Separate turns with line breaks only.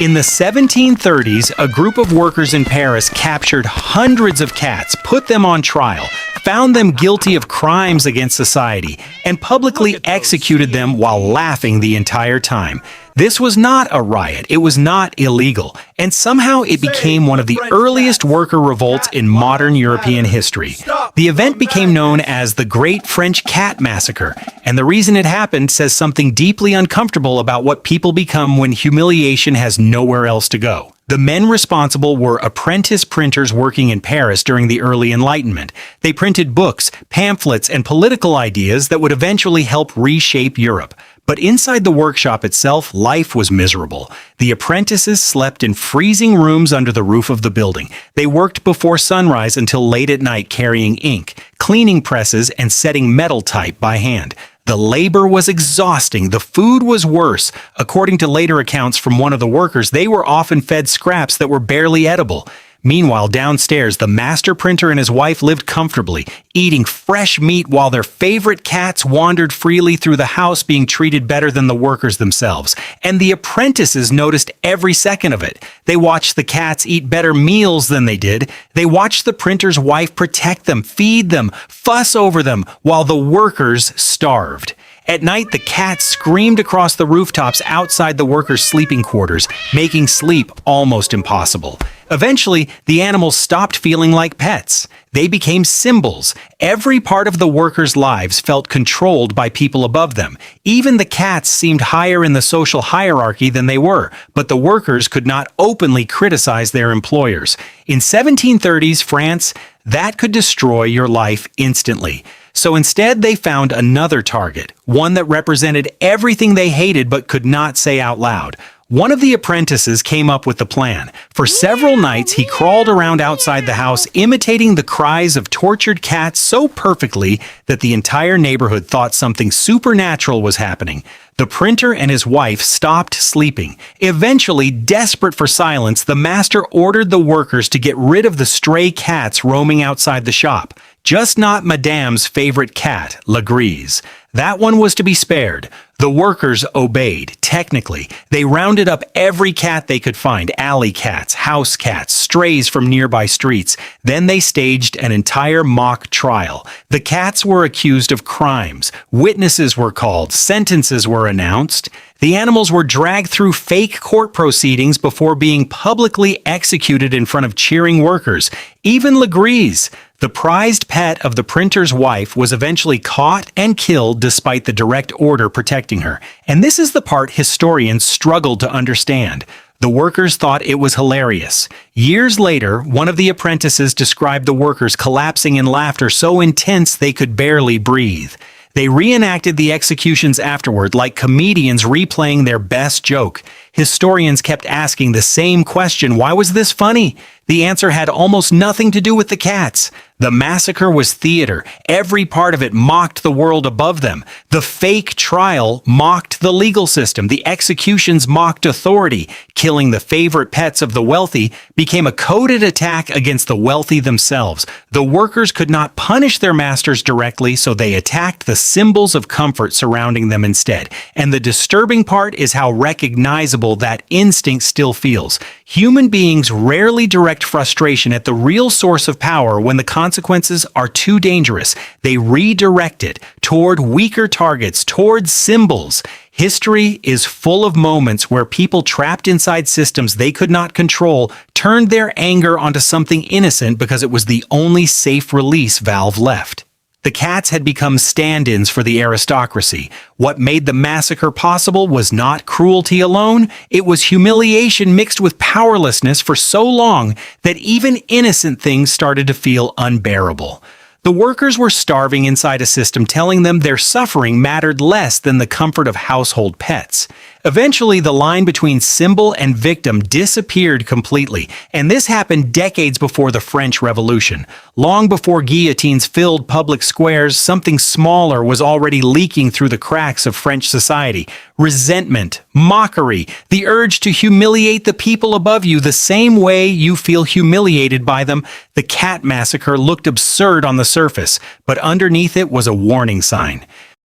In the 1730s, a group of workers in Paris captured hundreds of cats, put them on trial, found them guilty of crimes against society, and publicly executed them while laughing the entire time. This was not a riot, it was not illegal, and somehow it became one of the earliest worker revolts in modern European history. The event became known as the Great French Cat Massacre, and the reason it happened says something deeply uncomfortable about what people become when humiliation has nowhere else to go. The men responsible were apprentice printers working in Paris during the early Enlightenment. They printed books, pamphlets, and political ideas that would eventually help reshape Europe. But inside the workshop itself, life was miserable. The apprentices slept in freezing rooms under the roof of the building. They worked before sunrise until late at night carrying ink, cleaning presses, and setting metal type by hand. The labor was exhausting. The food was worse. According to later accounts from one of the workers, they were often fed scraps that were barely edible. Meanwhile, downstairs, the master printer and his wife lived comfortably, eating fresh meat while their favorite cats wandered freely through the house, being treated better than the workers themselves. And the apprentices noticed every second of it. They watched the cats eat better meals than they did. They watched the printer's wife protect them, feed them, fuss over them, while the workers starved. At night, the cats screamed across the rooftops outside the workers' sleeping quarters, making sleep almost impossible. Eventually, the animals stopped feeling like pets. They became symbols. Every part of the workers' lives felt controlled by people above them. Even the cats seemed higher in the social hierarchy than they were, but the workers could not openly criticize their employers. In 1730s France, that could destroy your life instantly. So instead, they found another target, one that represented everything they hated but could not say out loud. One of the apprentices came up with the plan. For several nights, he crawled around outside the house, imitating the cries of tortured cats so perfectly that the entire neighborhood thought something supernatural was happening. The printer and his wife stopped sleeping. Eventually, desperate for silence, the master ordered the workers to get rid of the stray cats roaming outside the shop. Just not Madame's favorite cat, Legree's. That one was to be spared. The workers obeyed. Technically, they rounded up every cat they could find, alley cats, house cats, strays from nearby streets. Then they staged an entire mock trial. The cats were accused of crimes. Witnesses were called. Sentences were announced. The animals were dragged through fake court proceedings before being publicly executed in front of cheering workers. Even Legree's, the prized pet of the printer's wife, was eventually caught and killed despite the direct order protecting her. And this is the part historians struggled to understand. The workers thought it was hilarious. Years later, one of the apprentices described the workers collapsing in laughter so intense they could barely breathe. They reenacted the executions afterward like comedians replaying their best joke. Historians kept asking the same question, why was this funny? The answer had almost nothing to do with the cats. The massacre was theater. Every part of it mocked the world above them. The fake trial mocked the legal system. The executions mocked authority. Killing the favorite pets of the wealthy became a coded attack against the wealthy themselves. The workers could not punish their masters directly, so they attacked the symbols of comfort surrounding them instead. And the disturbing part is how recognizable that instinct still feels. Human beings rarely direct frustration at the real source of power when the consequences are too dangerous. They redirect it toward weaker targets, toward symbols. History is full of moments where people trapped inside systems they could not control turned their anger onto something innocent because it was the only safe release valve left. The cats had become stand-ins for the aristocracy. What made the massacre possible was not cruelty alone, it was humiliation mixed with powerlessness for so long that even innocent things started to feel unbearable. The workers were starving inside a system telling them their suffering mattered less than the comfort of household pets. Eventually, the line between symbol and victim disappeared completely, and this happened decades before the French Revolution. Long before guillotines filled public squares, something smaller was already leaking through the cracks of French society. Resentment, mockery, the urge to humiliate the people above you the same way you feel humiliated by them. The cat massacre looked absurd on the surface, but underneath it was a warning sign.